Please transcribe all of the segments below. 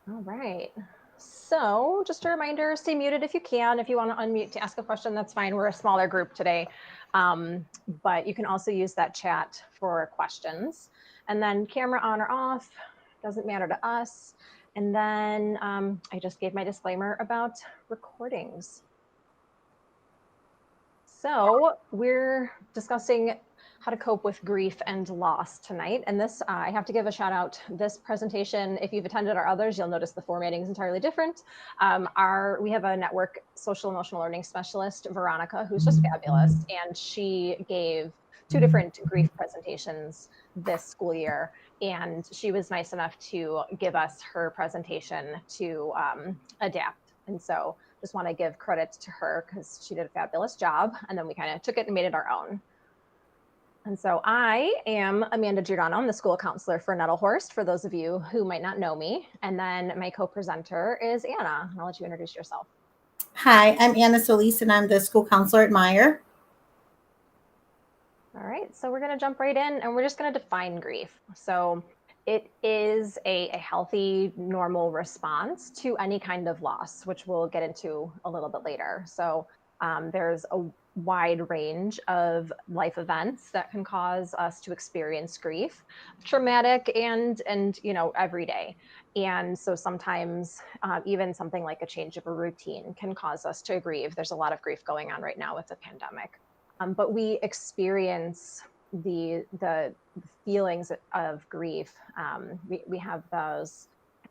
All right. So just a reminder, stay muted if you can. If you want to unmute to ask a question, that's fine. We're a smaller group today. But you can also use that chat for questions. And then camera on or off, doesn't matter to us. And then I just gave my disclaimer about recordings. So we're discussing how to cope with grief and loss tonight. And this, I have to give a shout out. This presentation, if you've attended our others, you'll notice the formatting is entirely different. We have a network social emotional learning specialist, Veronica, who's just fabulous. And she gave 2 different grief presentations this school year. And she was nice enough to give us her presentation to adapt. And so just want to give credit to her because she did a fabulous job. And then we kind of took it and made it our own. And so I am Amanda Giordano. I'm the school counselor for Nettlehorst, for those of you who might not know me. And then my co-presenter is Anna. I'll let you introduce yourself. Hi, I'm Anna Solis, and I'm the school counselor at Meyer. All right, so we're going to jump right in, and we're just going to define grief. So it is a healthy, normal response to any kind of loss, which we'll get into a little bit later. So there's a wide range of life events that can cause us to experience grief, traumatic and every day. And so sometimes even something like a change of a routine can cause us to grieve. There's a lot of grief going on right now with the pandemic. But we experience the feelings of grief. We have those,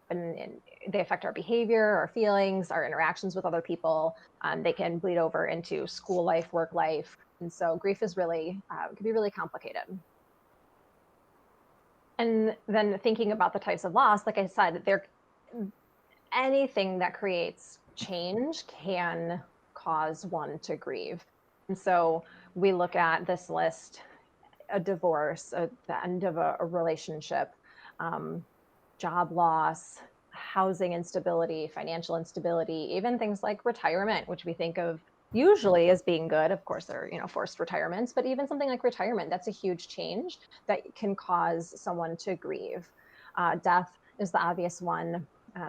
and they affect our behavior, our feelings, our interactions with other people. They can bleed over into school life, work life, and so grief is really can be really complicated. And then thinking about the types of loss, like I said, anything that creates change can cause one to grieve. And so we look at this list: a divorce, the end of a relationship, job loss, housing instability, financial instability, even things like retirement, which we think of usually as being good. Of course, there are forced retirements, but even something like retirement, that's a huge change that can cause someone to grieve. Death is the obvious one.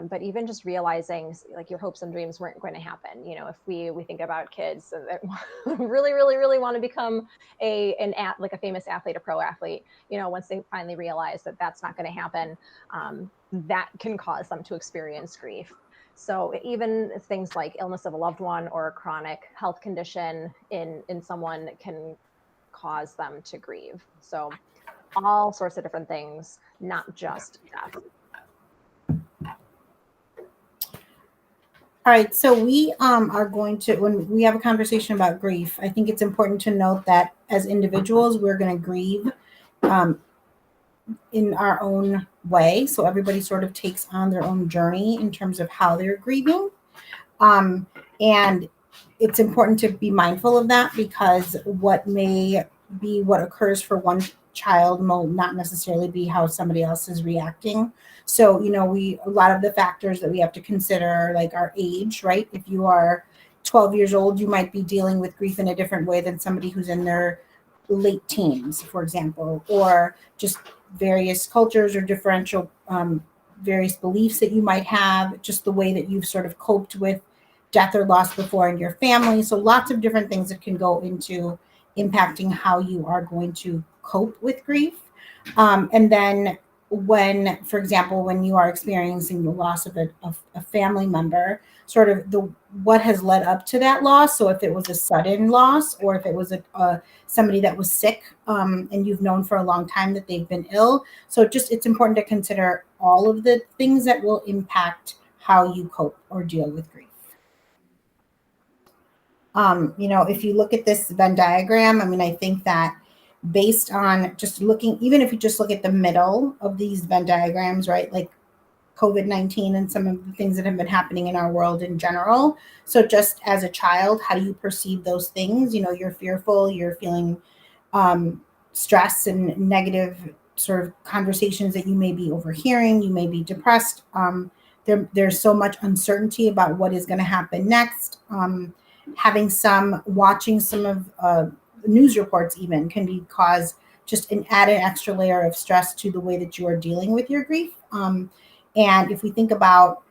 But even just realizing like your hopes and dreams weren't going to happen. If we think about kids that really want to become like a famous athlete, a pro athlete, once they finally realize that that's not going to happen, that can cause them to experience grief. So even things like illness of a loved one or a chronic health condition in someone can cause them to grieve. So all sorts of different things, not just death. All right, so we are going to, when we have a conversation about grief, I think it's important to note that as individuals, we're going to grieve in our own way. So everybody sort of takes on their own journey in terms of how they're grieving. And it's important to be mindful of that, because what may be what occurs for one child will not necessarily be how somebody else is reacting. So, a lot of the factors that we have to consider, like our age, right? If you are 12 years old, you might be dealing with grief in a different way than somebody who's in their late teens, for example, or just various cultures or differential various beliefs that you might have, just the way that you've sort of coped with death or loss before in your family. So lots of different things that can go into impacting how you are going to cope with grief. And then when, for example, when you are experiencing the loss of a family member, sort of what has led up to that loss. So if it was a sudden loss, or if it was somebody that was sick, and you've known for a long time that they've been ill. So it's important to consider all of the things that will impact how you cope or deal with grief. If you look at this Venn diagram, I think that based on just looking, even if you just look at the middle of these Venn diagrams, right, like COVID-19 and some of the things that have been happening in our world in general. So just as a child, how do you perceive those things? You're fearful, you're feeling stress and negative sort of conversations that you may be overhearing, you may be depressed. There's so much uncertainty about what is going to happen next. Watching some of news reports even can cause just an extra layer of stress to the way that you are dealing with your grief. And if we think about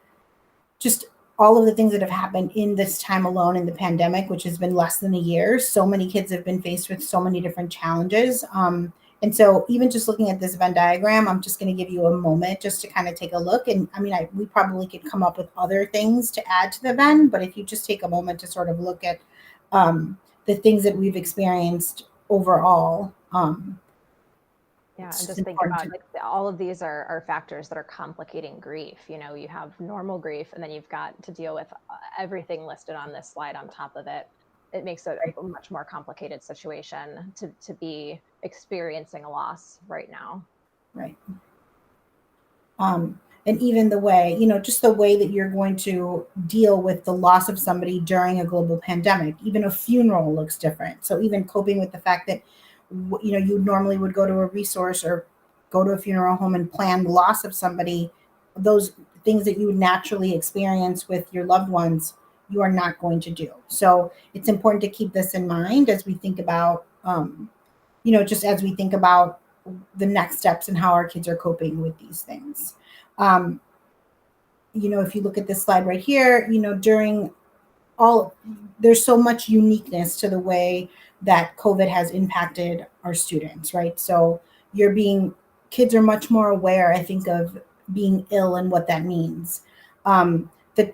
just all of the things that have happened in this time alone in the pandemic, which has been less than a year, so many kids have been faced with so many different challenges. And so, even just looking at this Venn diagram, I'm just going to give you a moment just to kind of take a look. And I mean, we probably could come up with other things to add to the Venn, but if you just take a moment to sort of look at the things that we've experienced overall, Yeah, it's and just just think important about to. like all of these are factors that are complicating grief. You know, you have normal grief, and then you've got to deal with everything listed on this slide on top of it. It makes it Right, a much more complicated situation to be experiencing a loss right now. right. And even the way, just the way that you're going to deal with the loss of somebody during a global pandemic. Even a funeral looks different. So even coping with the fact that you normally would go to a resource or go to a funeral home and plan the loss of somebody, those things that you would naturally experience with your loved ones, you are not going to do. So it's important to keep this in mind as we think about, just as we think about the next steps and how our kids are coping with these things. Um, if you look at this slide right here, during all, there's so much uniqueness to the way that COVID has impacted our students, right? So kids are much more aware, I think, of being ill and what that means. The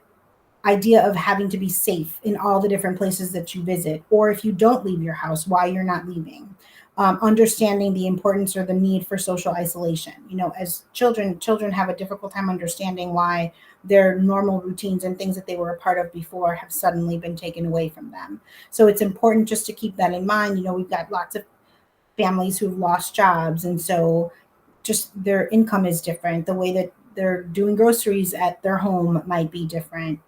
idea of having to be safe in all the different places that you visit, or if you don't leave your house, why you're not leaving. Understanding the importance or the need for social isolation. As children have a difficult time understanding why their normal routines and things that they were a part of before have suddenly been taken away from them. So it's important just to keep that in mind. We've got lots of families who've lost jobs, and so just their income is different. The way that they're doing groceries at their home might be different.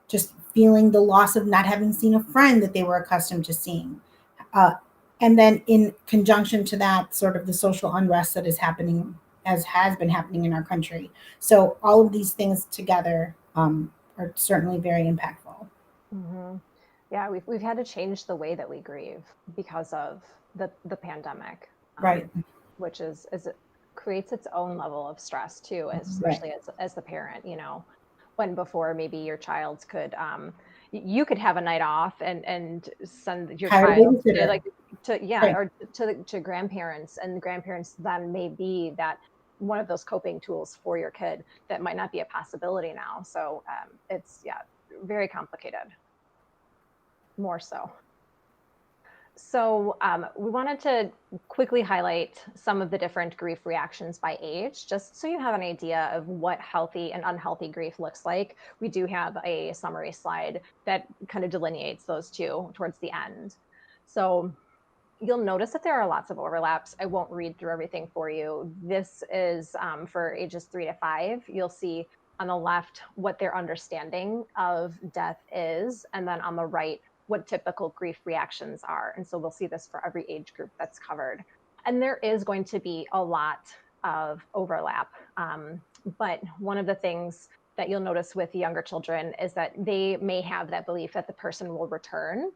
Just feeling the loss of not having seen a friend that they were accustomed to seeing. Uh, and then, in conjunction to that, sort of the social unrest that is happening, as has been happening in our country. So, all of these things together are certainly very impactful. Hmm. Yeah, we've had to change the way that we grieve because of the pandemic, Right, which is it creates its own level of stress too, right. especially as the parent. When before maybe your child could you could have a night off and send your Hire a child to babysitter. like to yeah Right. or to grandparents, and grandparents then may be that one of those coping tools for your kid that might not be a possibility now. So it's yeah, very complicated, more so. So, we wanted to quickly highlight some of the different grief reactions by age, just so you have an idea of what healthy and unhealthy grief looks like. We do have a summary slide that kind of delineates those two towards the end. So, you'll notice that there are lots of overlaps. I won't read through everything for you. This is for ages 3 to 5. You'll see on the left what their understanding of death is, and then on the right, what typical grief reactions are. And so we'll see this for every age group that's covered. And there is going to be a lot of overlap. But one of the things that you'll notice with younger children is that they may have that belief that the person will return.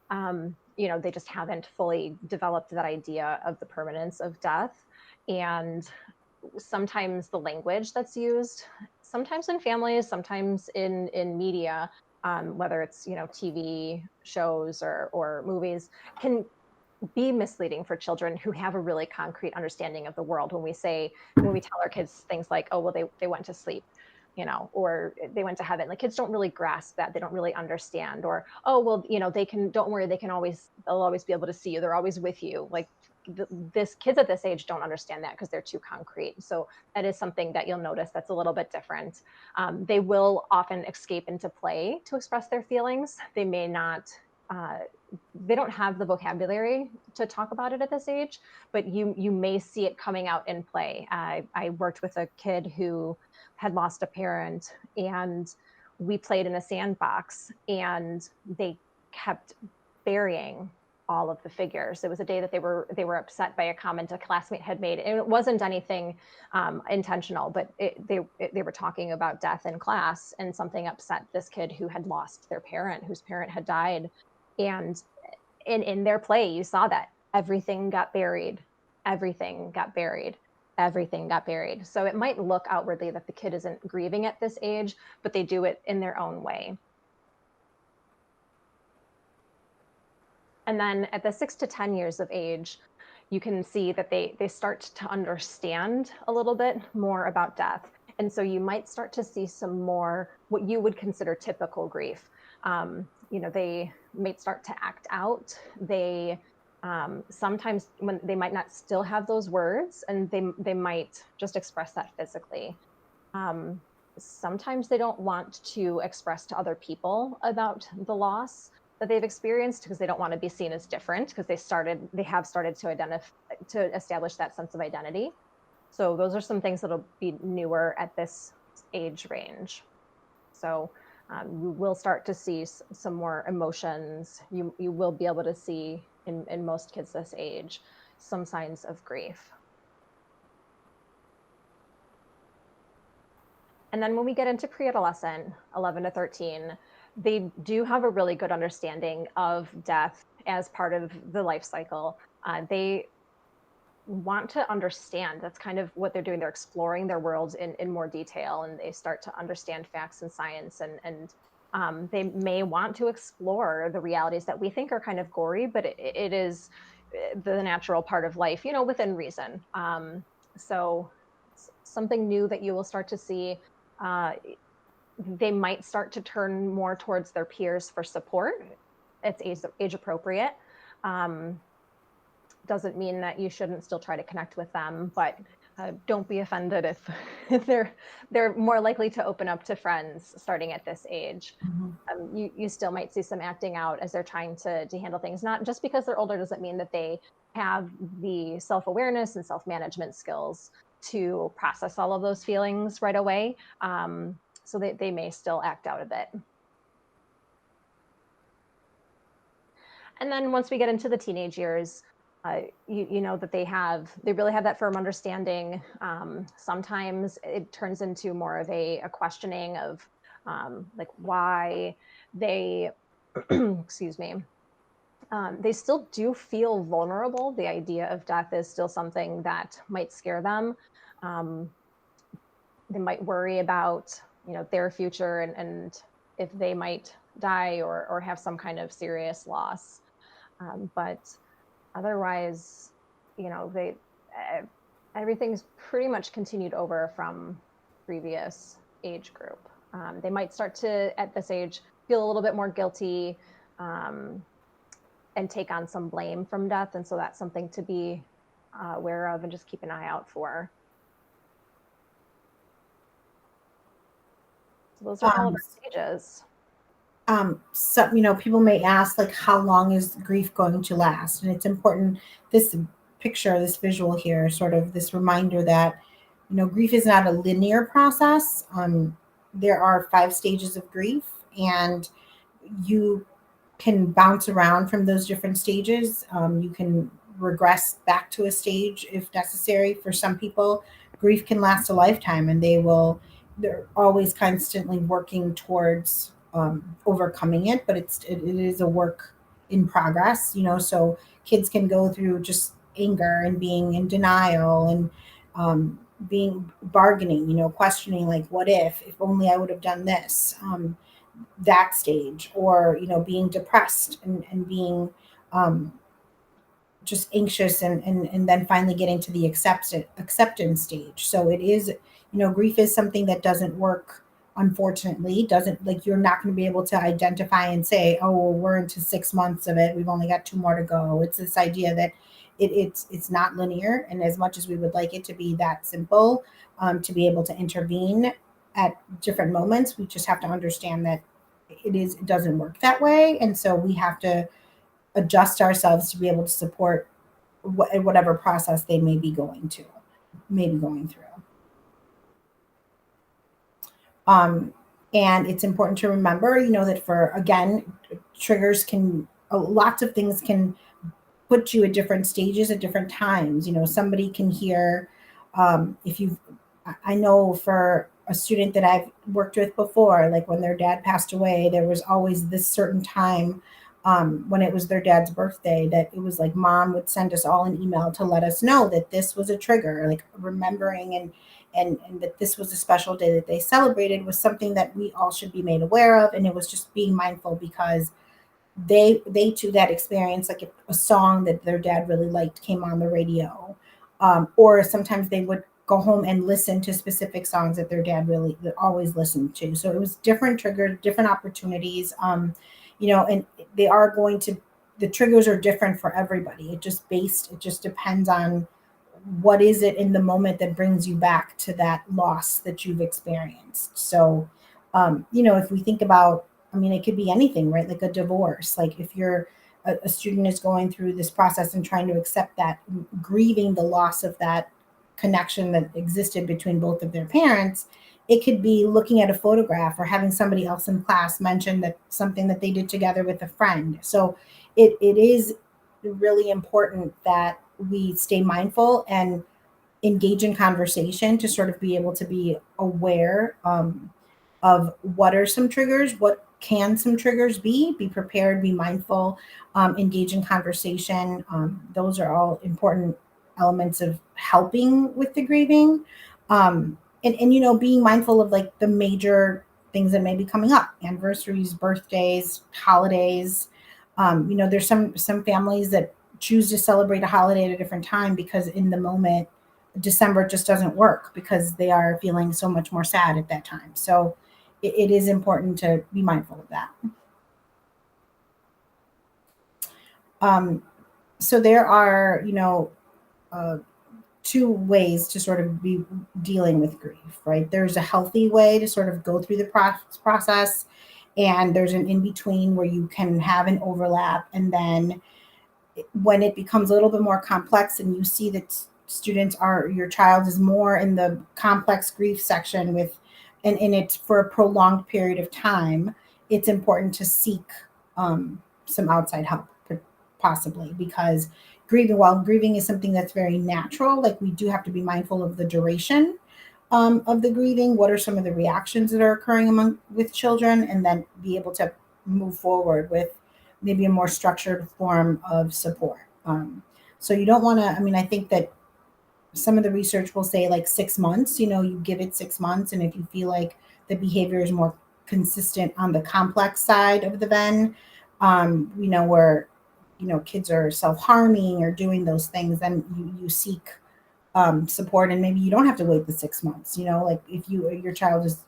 They just haven't fully developed that idea of the permanence of death. And sometimes the language that's used, sometimes in families, sometimes in media, whether it's TV shows or movies, can be misleading for children who have a really concrete understanding of the world. When we tell our kids things like, oh well, they went to sleep, or they went to heaven, like kids don't really grasp that. They don't really understand. Or, oh well, don't worry, they'll always be able to see you, they're always with you. Like this kids at this age don't understand that because they're too concrete. So that is something that you'll notice that's a little bit different. They will often escape into play to express their feelings. They may not uh, they don't have the vocabulary to talk about it at this age, but you may see it coming out in play. I worked with a kid who had lost a parent, and we played in a sandbox, and they kept burying all of the figures. It was a day that they were upset by a comment a classmate had made, and it wasn't anything intentional, but they were talking about death in class, and something upset this kid who had lost their parent, whose parent had died. And in their play, you saw that everything got buried. Everything got buried. everything got buried. So it might look outwardly that the kid isn't grieving at this age, but they do it in their own way. And then at the 6 to 10 years of age, you can see that they start to understand a little bit more about death. And so you might start to see some more what you would consider typical grief. They might start to act out. They sometimes when they might not still have those words, and they might just express that physically. Um, Sometimes they don't want to express to other people about the loss that they've experienced because they don't want to be seen as different, because they have started to establish that sense of identity. So those are some things that'll be newer at this age range. So you will start to see some more emotions. You will be able to see in most kids this age some signs of grief. And then when we get into pre-adolescent, 11 to 13, they do have a really good understanding of death as part of the life cycle. They want to understand. That's kind of what they're doing. They're exploring their world in more detail, and they start to understand facts and science, and they may want to explore the realities that we think are kind of gory, but it is the natural part of life, within reason. So something new that you will start to see. Uh, they might start to turn more towards their peers for support. It's age appropriate. Um, doesn't mean that you shouldn't still try to connect with them, but don't be offended if, if they're more likely to open up to friends starting at this age. You still might see some acting out as they're trying to handle things. Not just because they're older doesn't mean that they have the self-awareness and self-management skills to process all of those feelings right away. So they may still act out a bit. And then once we get into the teenage years, you know that they really have that firm understanding. Sometimes it turns into more of a questioning of like why they, excuse me, they still do feel vulnerable. The idea of death is still something that might scare them. They might worry about their future and if they might die or have some kind of serious loss. But otherwise, they everything's pretty much continued over from previous age group. They might start to, at this age, feel a little bit more guilty and take on some blame from death. And so that's something to be aware of and just keep an eye out for. So those are all of our stages. So people may ask, like, how long is grief going to last? And it's important, this picture, this visual here, sort of this reminder that grief is not a linear process. There are 5 stages of grief, and you can bounce around from those different stages. You can regress back to a stage if necessary. For some people, grief can last a lifetime, and they're always constantly working towards overcoming it. But it is a work in progress. So kids can go through just anger and being in denial and being bargaining, questioning, like, what if only I would have done this. That stage, or being depressed and being just anxious, and then finally getting to the acceptance stage. So it is, grief is something that doesn't work, unfortunately. Doesn't, like, you're not going to be able to identify and say, oh, well, we're into 6 months of it, we've only got 2 more to go. It's this idea that it's not linear, and as much as we would like it to be that simple, to be able to intervene at different moments, we just have to understand that it doesn't work that way. And so we have to adjust ourselves to be able to support whatever process they may be going through. And it's important to remember, that for, again, triggers can, lots of things can put you at different stages at different times. Somebody can hear, if you I know for a student that I've worked with before, like when their dad passed away, there was always this certain time when it was their dad's birthday, that it was like mom would send us all an email to let us know that this was a trigger, like remembering and that this was a special day that they celebrated was something that we all should be made aware of. And it was just being mindful because they too that experience, like if a song that their dad really liked came on the radio, or sometimes they would go home and listen to specific songs that their dad really that always listened to. So it was different triggers, different opportunities, and they are going to the triggers are different for everybody. It just depends on what is it in the moment that brings you back to that loss that you've experienced. So, if we think about, I mean, it could be anything, right? Like a divorce. Like if you're a student is going through this process and trying to accept that, grieving the loss of that connection that existed between both of their parents, it could be looking at a photograph or having somebody else in class mention that something that they did together with a friend. So it is really important that we stay mindful and engage in conversation to sort of be able to be aware, of what are some triggers, what can some triggers be prepared, be mindful, engage in conversation. Those are all important elements of helping with the grieving. And being mindful of like the major things that may be coming up: anniversaries, birthdays, holidays. There's some families that choose to celebrate a holiday at a different time because in the moment December just doesn't work because they are feeling so much more sad at that time. So it is important to be mindful of that. Um, so there are, uh, two ways to sort of be dealing with grief, right? There's a healthy way to sort of go through the process, and there's an in between where you can have an overlap. And then when it becomes a little bit more complex and you see that students are your child is more in the complex grief section with and it's for a prolonged period of time, it's important to seek, some outside help, possibly, because grieving is something that's very natural. Like we do have to be mindful of the duration, of the grieving. What are some of the reactions that are occurring among with children, and then be able to move forward with maybe a more structured form of support. So you don't want to. I mean, I think that some of the research will say like 6 months. You give it 6 months, and if you feel like the behavior is more consistent on the complex side of the Venn, where kids are self harming or doing those things, then you seek, support, and maybe you don't have to wait the 6 months. Like if your child is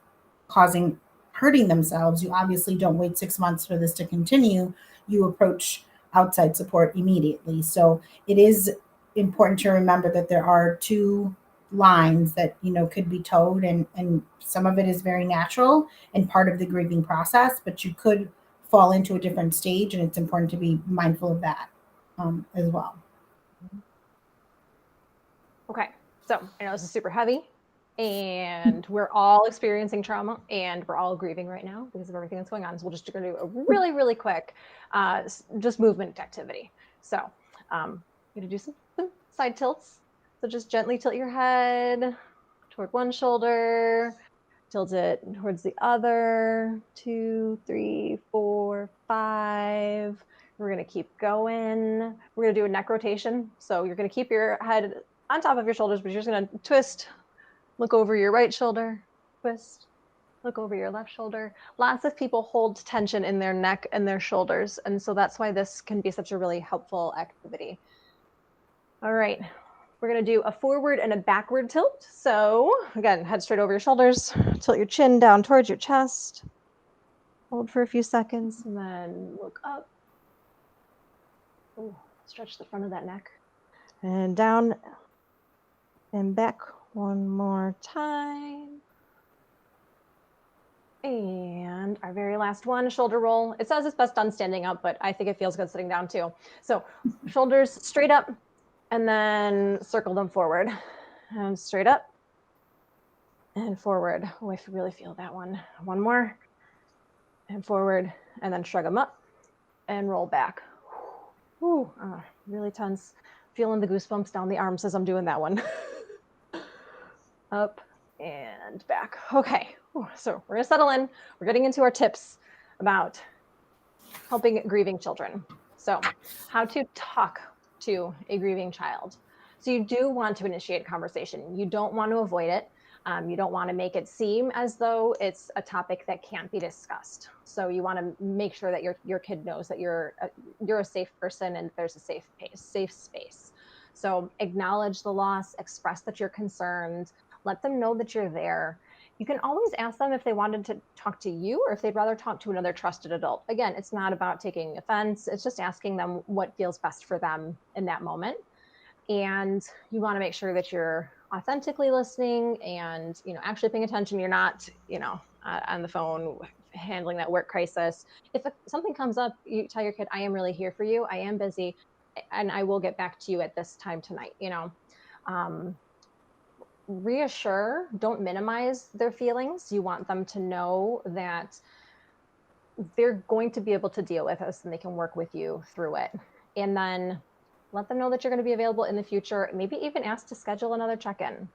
causing hurting themselves, you obviously don't wait 6 months for this to continue. You approach outside support immediately. So it is important to remember that there are two lines that could be towed, and some of it is very natural and part of the grieving process, but you could fall into a different stage, and it's important to be mindful of that, as well. Okay, so I know this is super heavy, and we're all experiencing trauma, and we're all grieving right now because of everything that's going on. So we'll just do a really, really quick, just movement activity. So I'm gonna do some side tilts. So just gently tilt your head toward one shoulder, tilt it towards the other. 2, 3, 4, 5. We're gonna keep going. We're gonna do a neck rotation. So you're gonna keep your head on top of your shoulders, but you're just gonna twist, look over your right shoulder, twist, look over your left shoulder. Lots of people hold tension in their neck and their shoulders, and so that's why this can be such a really helpful activity. All right, we're gonna do a forward and a backward tilt. So again, head straight over your shoulders, tilt your chin down towards your chest, hold for a few seconds, and then look up. Ooh, stretch the front of that neck. And down and back one more time. And our very last one, shoulder roll. It says it's best done standing up, but I think it feels good sitting down too. So shoulders straight up, and then circle them forward. And straight up and forward. Oh, I really feel that one. One more. And forward, and then shrug them up and roll back. Ooh, really tense. Feeling the goosebumps down the arms as I'm doing that one. Up and back. Okay, so we're gonna settle in. We're getting into our tips about helping grieving children. So, how to talk to a grieving child. So, you do want to initiate conversation. You don't want to avoid it. You don't want to make it seem as though it's a topic that can't be discussed. So, you want to make sure that your kid knows that you're a safe person and there's a safe space. So, acknowledge the loss, express that you're concerned, let them know that you're there. You can always ask them if they wanted to talk to you or if they'd rather talk to another trusted adult. Again, it's not about taking offense. It's just asking them what feels best for them in that moment. And you want to make sure that you're authentically listening and, actually paying attention. You're not, on the phone handling that work crisis. If something comes up, you tell your kid, I am really here for you. I am busy and I will get back to you at this time tonight, um, reassure, don't minimize their feelings. You want them to know that they're going to be able to deal with this and they can work with you through it. And then let them know that you're going to be available in the future. Maybe even ask to schedule another check-in.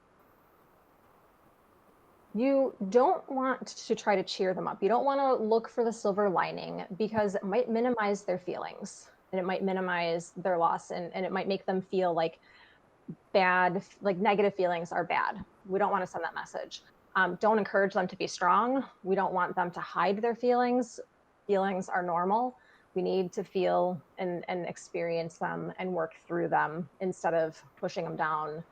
You don't want to try to cheer them up. You don't want to look for the silver lining because it might minimize their feelings and it might minimize their loss and it might make them feel like negative feelings are bad. We don't want to send that message. Don't encourage them to be strong. We don't want them to hide their feelings. Feelings are normal. We need to feel and experience them and work through them instead of pushing them down.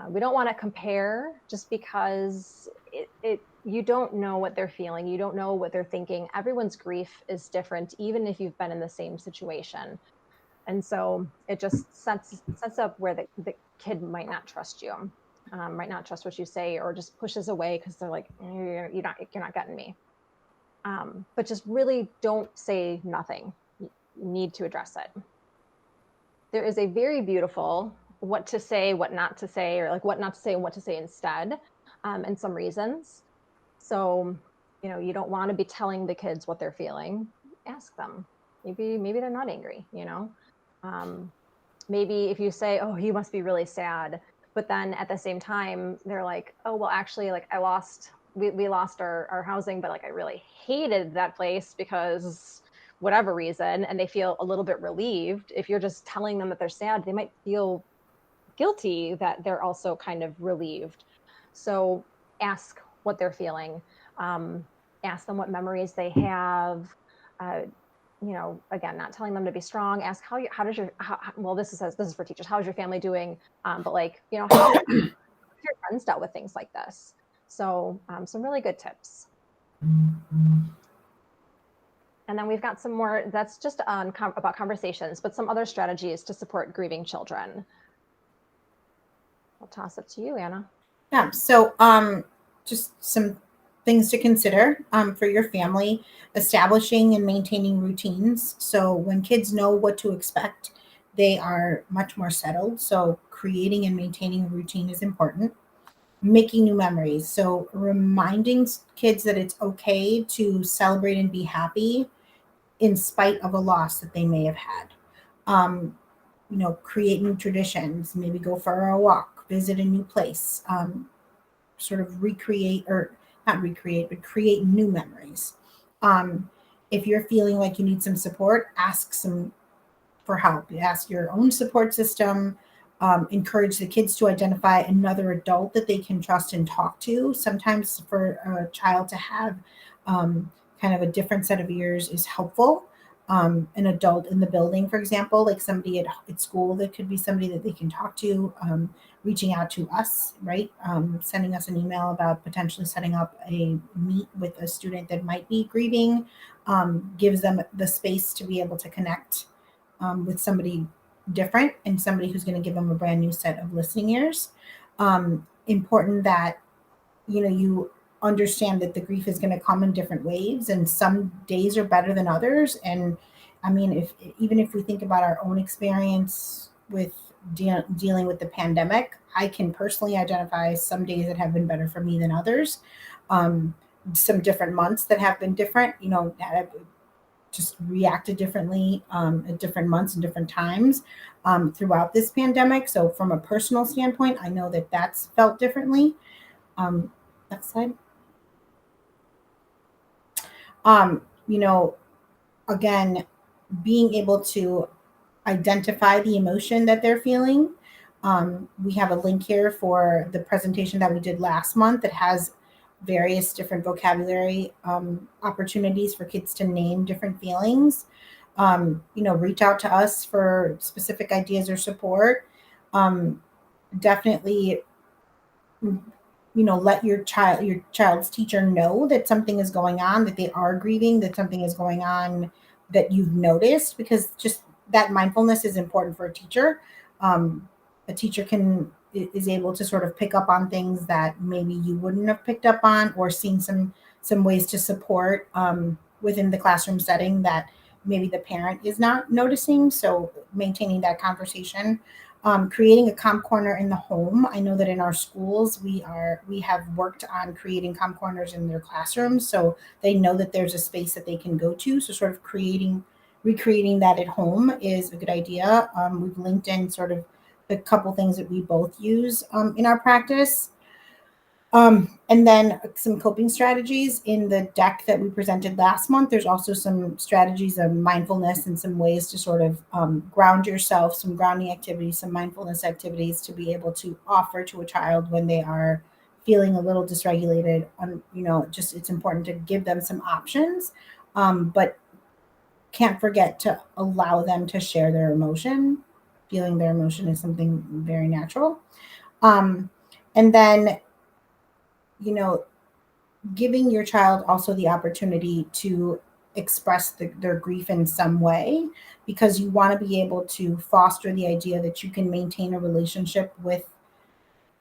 We don't want to compare just because you don't know what they're feeling. You don't know what they're thinking. Everyone's grief is different, even if you've been in the same situation. And so it just sets up where the kid might not trust you, might not trust what you say, or just pushes away because they're like, you're not getting me. But just really don't say nothing. You need to address it. There is a very beautiful what to say, what not to say, or like what not to say and what to say instead, and some reasons. So, you don't want to be telling the kids what they're feeling. Ask them. Maybe they're not angry, maybe if you say, oh, you must be really sad, but then at the same time they're like, oh, well, actually, like we lost our housing, but like I really hated that place because whatever reason, and they feel a little bit relieved. If you're just telling them that they're sad, they might feel guilty that they're also kind of relieved. So ask what they're feeling. Ask them what memories they have. Again, not telling them to be strong. Ask well, this is for teachers. How's your family doing? But like, how have your friends dealt with things like this? So some really good tips. And then we've got some more, that's just about conversations, but some other strategies to support grieving children. I'll toss it to you, Anna. Yeah. So, just some things to consider for your family: establishing and maintaining routines. So, when kids know what to expect, they are much more settled. So, creating and maintaining a routine is important. Making new memories. So, reminding kids that it's okay to celebrate and be happy in spite of a loss that they may have had. Um, create new traditions, maybe go for a walk, visit a new place, sort of recreate, or not recreate, but create new memories. Um, if you're feeling like you need some support, ask some for help. Ask your own support system. Encourage the kids to identify another adult that they can trust and talk to. Sometimes for a child to have kind of a different set of ears is helpful. An adult in the building, for example, like somebody at school, that could be somebody that they can talk to. Reaching out to us, right? Sending us an email about potentially setting up a meet with a student that might be grieving, gives them the space to be able to connect with somebody different and somebody who's going to give them a brand new set of listening ears. Important that you understand that the grief is going to come in different waves, and some days are better than others. And I mean, if we think about our own experience with dealing with the pandemic, I can personally identify some days that have been better for me than others. Some different months that have been different, that have just reacted differently at different months and different times throughout this pandemic. So from a personal standpoint, I know that that's felt differently. Next slide. Um, you know, Again, being able to identify the emotion that they're feeling. We have a link here for the presentation that we did last month that has various different vocabulary opportunities for kids to name different feelings. Reach out to us for specific ideas or support. Um, Definitely, let your child's teacher know that something is going on, that they are grieving, that something is going on that you've noticed, because just that mindfulness is important for a teacher. A teacher is able to sort of pick up on things that maybe you wouldn't have picked up on, or seen some ways to support within the classroom setting that maybe the parent is not noticing. So maintaining that conversation, creating a calm corner in the home. I know that in our schools we have worked on creating calm corners in their classrooms, so they know that there's a space that they can go to. So sort of recreating that at home is a good idea. We've linked in sort of the couple things that we both use in our practice. And then some coping strategies in the deck that we presented last month. There's also some strategies of mindfulness and some ways to sort of ground yourself, some grounding activities, some mindfulness activities to be able to offer to a child when they are feeling a little dysregulated. Just it's important to give them some options, but can't forget to allow them to share their emotion. Feeling their emotion is something very natural. Um, and then, you know, giving your child also the opportunity to express their grief in some way, because you want to be able to foster the idea that you can maintain a relationship with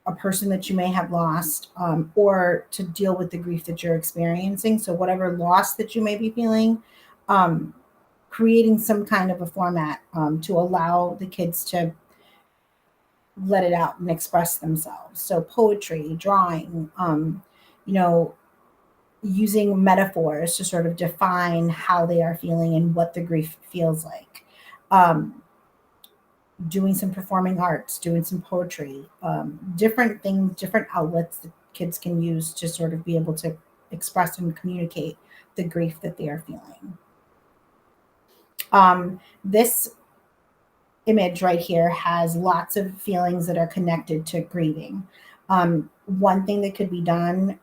a person that you may have lost, or to deal with the grief that you're experiencing. So whatever loss that you may be feeling, um, creating some kind of a format to allow the kids to let it out and express themselves. So poetry, drawing, you know, using metaphors to sort of define how they are feeling and what the grief feels like. Um, Doing some performing arts, doing some poetry, different things, different outlets that kids can use to sort of be able to express and communicate the grief that they are feeling. This image right here has lots of feelings that are connected to grieving. One thing that could be done,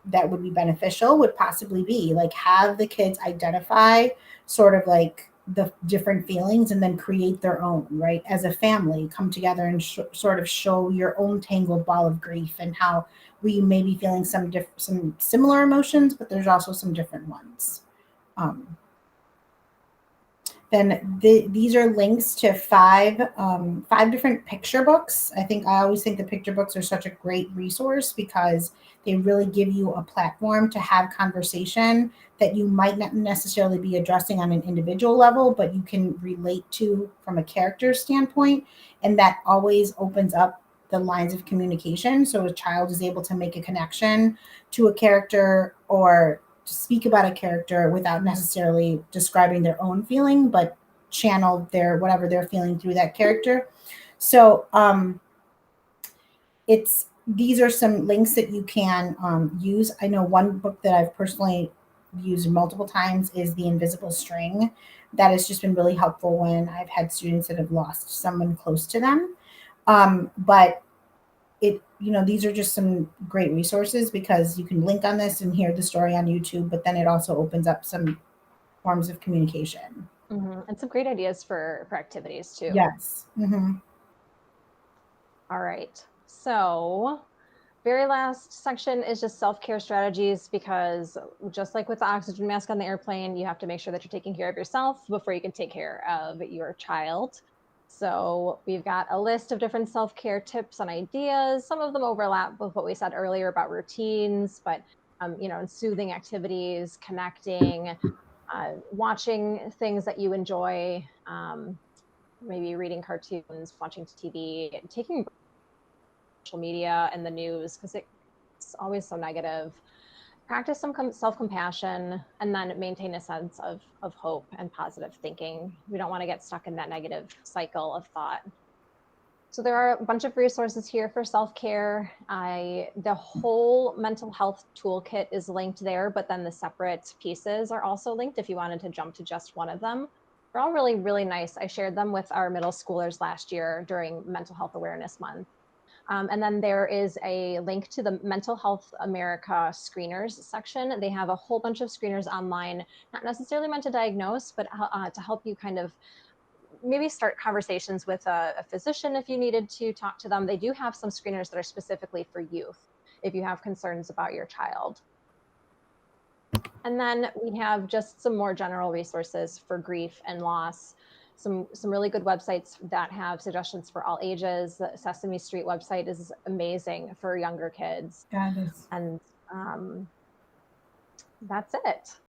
that would be beneficial, would possibly be like have the kids identify sort of like the different feelings and then create their own, right? As a family, come together and sort of show your own tangled ball of grief, and how we may be feeling some similar emotions, but there's also some different ones. Um, then these are links to five different picture books. I always think the picture books are such a great resource because they really give you a platform to have conversation that you might not necessarily be addressing on an individual level, but you can relate to from a character standpoint, and that always opens up the lines of communication, so a child is able to make a connection to a character, or to speak about a character without necessarily describing their own feeling, but channel their whatever they're feeling through that character. So it's these are some links that you can use. I know one book that I've personally used multiple times is The Invisible String. That has just been really helpful when I've had students that have lost someone close to them. But these are just some great resources because you can link on this and hear the story on YouTube, but then it also opens up some forms of communication. And some great ideas for activities too. Yes. Mm-hmm. All right. So, very last section is just self-care strategies, because just like with the oxygen mask on the airplane, you have to make sure that you're taking care of yourself before you can take care of your child. So we've got a list of different self-care tips and ideas. Some of them overlap with what we said earlier about routines, but and soothing activities, connecting, watching things that you enjoy, maybe reading cartoons, watching TV, taking social media and the news because it's always so negative. Practice some self-compassion, and then maintain a sense of hope and positive thinking. We don't want to get stuck in that negative cycle of thought. So there are a bunch of resources here for self-care. The whole mental health toolkit is linked there, but then the separate pieces are also linked if you wanted to jump to just one of them. They're all really, really nice. I shared them with our middle schoolers last year during Mental Health Awareness Month. And then there is a link to the Mental Health America screeners section. They have a whole bunch of screeners online, not necessarily meant to diagnose, but to help you kind of maybe start conversations with a physician if you needed to talk to them. They do have some screeners that are specifically for youth if you have concerns about your child. And then we have just some more general resources for grief and loss. Some really good websites that have suggestions for all ages. The Sesame Street website is amazing for younger kids. That is And that's it.